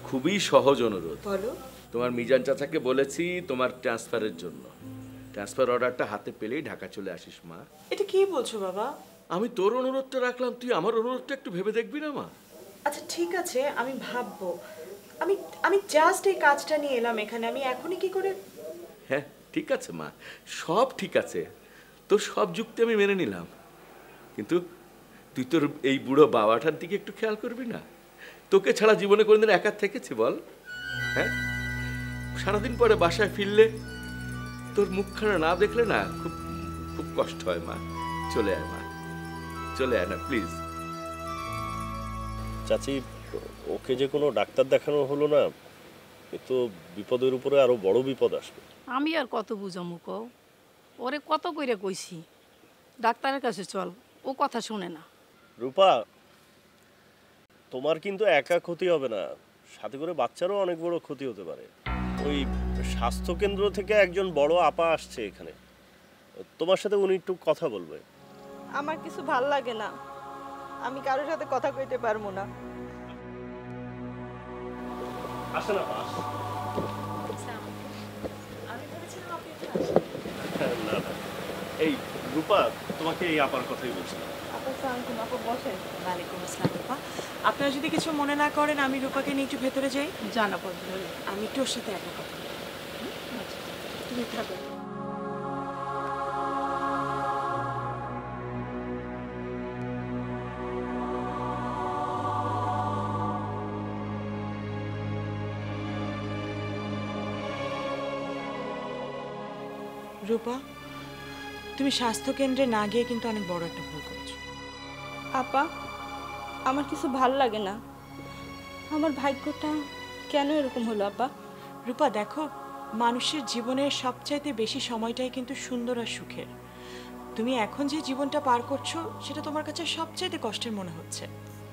খুবই সহজ অনুরোধ। বলো। তোমার মিজান চাচাকে বলেছি তোমার ট্রান্সফারের জন্য, ট্রান্সফার অর্ডারটা হাতে পেলেই ঢাকা চলে আসিস মা। এটা কি বলছো বাবা? আমি তোর অনুরোধটা রাখলাম, তুই আমার অনুরোধটা একটু ভেবে দেখবি না মা? আচ্ছা ঠিক আছে, আমি ভাববো। আমি আমি জাস্ট এই কাজটা নিয়ে এলাম এখানে, আমি এখনই কি করে? হ্যাঁ ঠিক আছে মা, সব ঠিক আছে, তোর সব যুক্তি আমি মেনে নিলাম, কিন্তু তুই তোর এই বুড়ো বাবাটার দিকে একটু খেয়াল করবি না? তোকে ছাড়া জীবনে কোনোদিন একা থেকেছি বল? হ্যাঁ, সারাদিন পরে বাসায় ফিরলে তোর মুখখানা না দেখলে না খুব খুব কষ্ট হয় মা। চলে আয় মা, চলে আয় না প্লিজ। চাচি, ওকে যে কোনো ডাক্তার দেখানো হলো না, এ তো বিপদের উপরে আরো বড় বিপদ আসবে। আমি আর কত বুঝামু কও, ওরে কত কইরে কইছি ডাক্তারের কাছে চল, ও কথা শুনে না। রূপা, তোমার কিন্তু একা ক্ষতি হবে না, সাথে করে বাচ্চারও অনেক বড় ক্ষতি হতে পারে। ওই স্বাস্থ্য কেন্দ্র থেকে একজন বড় আপা আসছে এখানে, তোমার সাথে উনি একটু কথা বলবে। আমার কিছু ভাল লাগে না, আমি কারোর সাথে কথা কইতে পারবো না। আসেন আপা, না না, এই রূপা, তোমাকে এই আপার কথাই বলছিলাম। ওয়ালাইকুম আসসালাম রূপা। আপনারা যদি কিছু মনে না করেন আমি রূপাকে নিয়ে একটু ভেতরে যাই। জানাবো, আমি একটু ওর সাথে একা কথা বলবো। তুমি থাকো। রূপা, তুমি স্বাস্থ্য কেন্দ্রে না গিয়ে কিন্তু অনেক বড় একটা ভুল করেছো। আপা, আমার কিছু ভাল লাগে না, আমার ভাগ্যটা কেন এরকম হলো আপা? রূপা দেখো, মানুষের জীবনের সবচাইতে বেশি সময়টাই কিন্তু সুন্দর আর সুখের। তুমি এখন যে জীবনটা পার করছো সেটা তোমার কাছে সবচাইতে কষ্টের মনে হচ্ছে।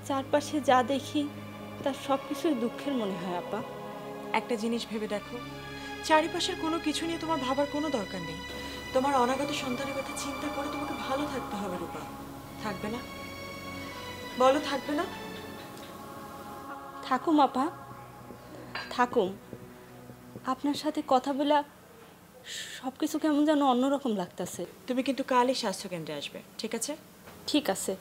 চারপাশে যা দেখি তার সব কিছুই দুঃখের মনে হয় আপা। একটা জিনিস ভেবে দেখো, চারিপাশের কোনো কিছু নিয়ে তোমার ভাবার কোনো দরকার নেই। তোমার অনাগত সন্তানের কথা চিন্তা করে তোমাকে ভালো থাকতে হবে রূপা। থাকবে না? বলো থাকবে না? থাকুম আপা, থাকুম। আপনার সাথে কথা বলে সব কিছু কেমন যেন অন্যরকম লাগতেছে। তুমি কিন্তু কালই স্বাস্থ্যকেন্দ্রে আসবে, ঠিক আছে? ঠিক আছে।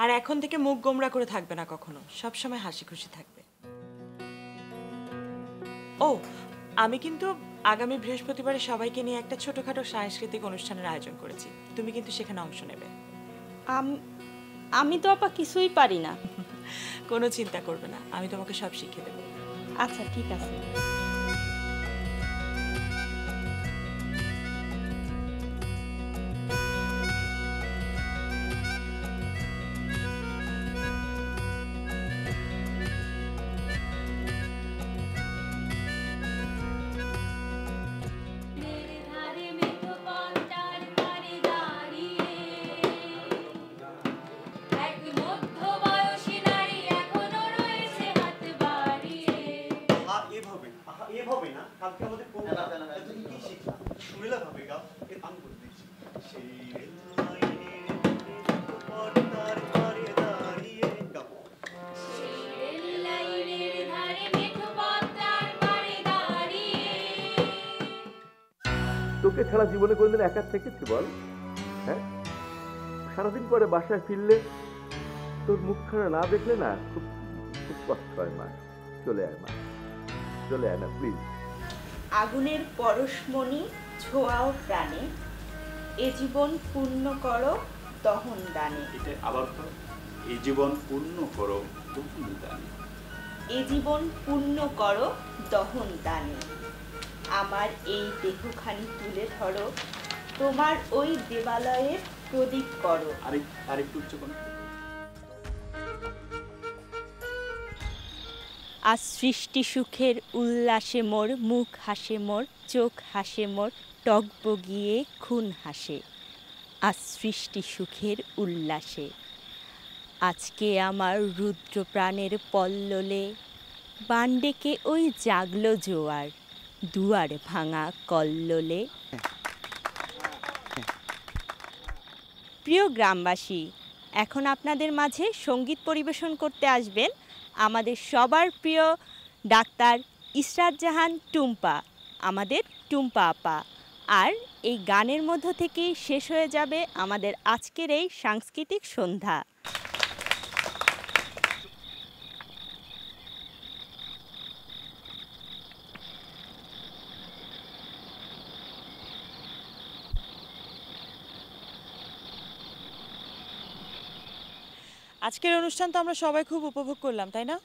আর এখন থেকে মুখ গোমরা করে থাকবে না কখনো, সবসময় হাসি খুশি থাকবে। ও, আমি কিন্তু আগামী বৃহস্পতিবারে সবাইকে নিয়ে একটা ছোটখাটো সাংস্কৃতিক অনুষ্ঠানের আয়োজন করেছি, তুমি কিন্তু সেখানে অংশ নেবে। আমি তো আপা কিছুই পারি না। কোনো চিন্তা করবে না, আমি তোমাকে সব শিখিয়ে দেবো। আচ্ছা ঠিক আছে। তোকে ছাড়া জীবনে কোনদিন একা থেকেছি বল? হ্যাঁ, সারাদিন পরে বাসায় ফিরলে তোর মুখখানা না দেখলে না খুব খুব কষ্ট হয়। মা চলে আয়, মা চলে আয় না প্লিজ। আগুনের পরশমণি ছোঁয়াও প্রাণে, এ জীবন পূর্ণ করো দহন দানে। আবার এই জীবন পূর্ণ করো দহন দানে। এ জীবন পূর্ণ করো দহন দানে। আমার এই দেহখানি তুলে ধরো, তোমার ওই দেবালয়ের প্রদীপ করো। আরেকটু উচ্চ কণ্ঠে। আজ সৃষ্টি সুখের উল্লাসে মোর মুখ হাসে মোর, চোখ হাসে মোর, টগবগিয়ে খুন হাসে। আজ সৃষ্টি সুখের উল্লাসে। আজকে আমার রুদ্র প্রাণের পল্ললে, বান ডেকে ওই জাগলো জোয়ার, দুয়ার ভাঙা কল্লোলে। প্রিয় গ্রামবাসী, এখন আপনাদের মাঝে সঙ্গীত পরিবেশন করতে আসবেন আমাদের সবার প্রিয় ডাক্তার ইশরাত জাহান টুম্পা, আমাদের টুম্পা আপা। আর এই গানের মধ্য থেকেই শেষ হয়ে যাবে আমাদের আজকের এই সাংস্কৃতিক সন্ধ্যা। আজকের অনুষ্ঠান তো আমরা সবাই খুব উপভোগ করলাম, তাই না?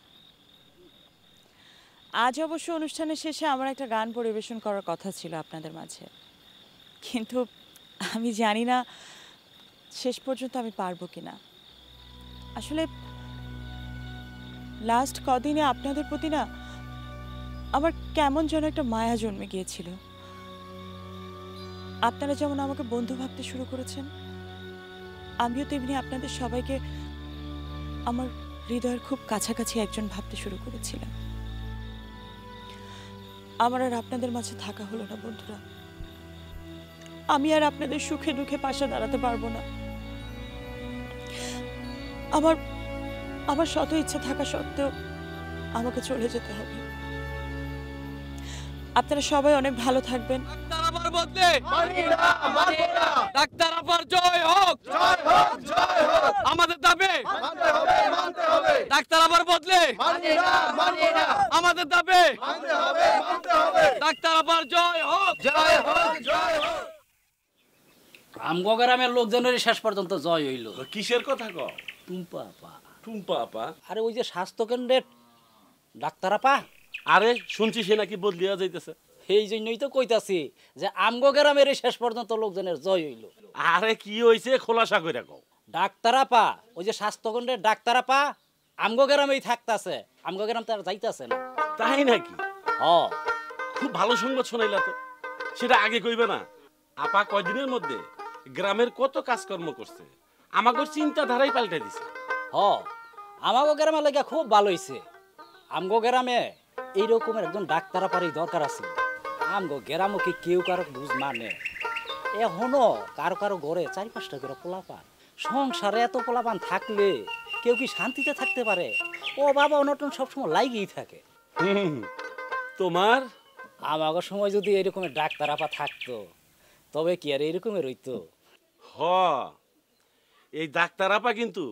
আজ অবশ্য অনুষ্ঠানের শেষে আমার একটা গান পরিবেশন করার কথা ছিল আপনাদের মাঝে, কিন্তু আমি জানি না শেষ পর্যন্ত আমি পারবো কিনা। আসলে লাস্ট কদিনে আপনাদের প্রতি না আমার কেমন যেন একটা মায়া জন্মে গিয়েছিল। আপনারা যেমন আমাকে বন্ধু ভাবতে শুরু করেছেন, আমিও তেমনি আপনাদের সবাইকে আমার হৃদয়ের খুব কাছাকাছি একজন ভাবতে শুরু করেছিলাম। আমার আর আপনাদের মাঝে থাকা হলো না বন্ধুরা। আমি আর আপনাদের সুখে দুঃখে পাশে দাঁড়াতে পারবো না। আমার শত ইচ্ছা থাকা সত্ত্বেও আমাকে চলে যেতে হবে। আপনারা সবাই অনেক ভালো থাকবেন। ডাক্তার আপার জয় হোক, আমাদের দাবি ডাক্তার আপার বদলে আমাদের দাবি ডাক্তার আপার জয় হোক, জয় হোক, জয় হোক। আমগো গ্রামের লোকজনের শেষ পর্যন্ত জয় হইল। কিসের কথা ক? টুম্পা আপা। টুম্পা আপা? আরে ওই যে স্বাস্থ্যকেন্দ্রের ডাক্তার আপা। আরে শুনছি সে নাকি বদলিয়া যাইতেছে। এই জন্যই তো কইতাছি যে আমগো গ্রামের শেষ পর্যন্ত লোকজনের জয় হইল। আরে কি হইছে খোলাসা কইরা কও। ডাক্তার আপা, ওই যে স্বাস্থ্যকেন্দ্রের ডাক্তার আপা আমগো গ্রামেই থাকতাছে, আমগো গ্রাম তার যাইতাছে না। তাই নাকি? খুব ভালো সংবাদ শোনাইলা তো। সেটা আগে কইবে না? আপা কয়দিনের মধ্যে গ্রামের কত কাজকর্ম করছে, আমাকে চিন্তাধারাই পাল্টে দিছে। আমাগো গ্রামে লাগা খুব ভালো হইছে। আমগো গ্রামে এইরকমের একজন ডাক্তার আপারই দরকার আছে। আমগো গ্রামও কি কেউ কারো বুঝ মানে? এখনো কারো কারো ঘরে 4-5টা করে পোলাপান। সংসারে এত পোলাপান থাকলে কেউ কি শান্তিতে থাকতে পারে? ও বাবা অনটন সবসময় লাইগেই থাকে। তোমার আমাগো সময় যদি এরকমের ডাক্তার আপা থাকতো তবে কি আর এরকমের হইতো? এই ডাক্তার আপা কিন্তু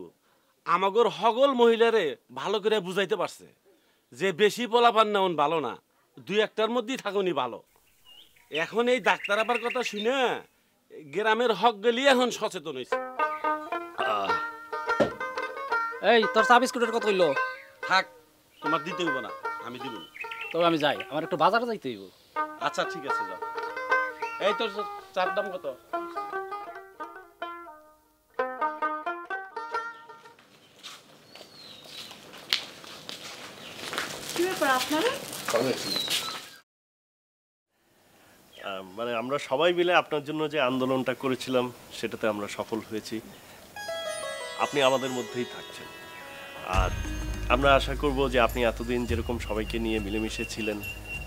আমাগর হগল মহিলারে ভালো করে বুঝাইতে পারছে যে বেশি পোলাপান নেওন ভালো না, 2-1টার মধ্যেই থাকুনি ভালো। এখন এই ডাক্তার আবার কথা শুনে গ্রামের হক গেলি এখন সচেতন হয়েছে। এই তোর চা বিস্কুটের কত হইলো? থাক, তোমার দিতে হইব না, আমি দিব। তবে আমি যাই, আমার একটু বাজারে যাইতে হইব। আচ্ছা ঠিক আছে, যাও। এই তোর চার দাম কত? কি ব্যাপার আপনারা? মানে আমরা সবাই মিলে আপনার জন্য যে আন্দোলনটা করেছিলাম সেটাতে আমরা সফল হয়েছি। আপনি আমাদের মধ্যেই থাকছেন, আর আমরা আশা করব যে আপনি এতদিন যেরকম সবাইকে নিয়ে মিলেমিশে ছিলেন,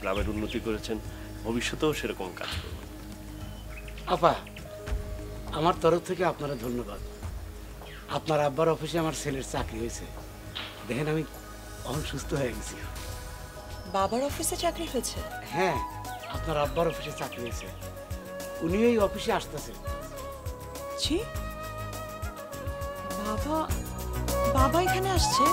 গ্রামের উন্নতি করেছেন, ভবিষ্যতেও সেরকম কাজ করবেন। আপা, আমার তরফ থেকে আপনারা ধন্যবাদ। আপনার আব্বার অফিসে আমার ছেলের চাকরি হয়েছে, দেখেন আমি অনেক সুস্থ হয়ে গেছি। বাবার অফিসে চাকরি হয়েছে? হ্যাঁ, আপনার আব্বার অফিসে চাকরি হয়েছে, উনি এই অফিসে আসতেছেন। জি, বাবা বাবা এখানে আসছে?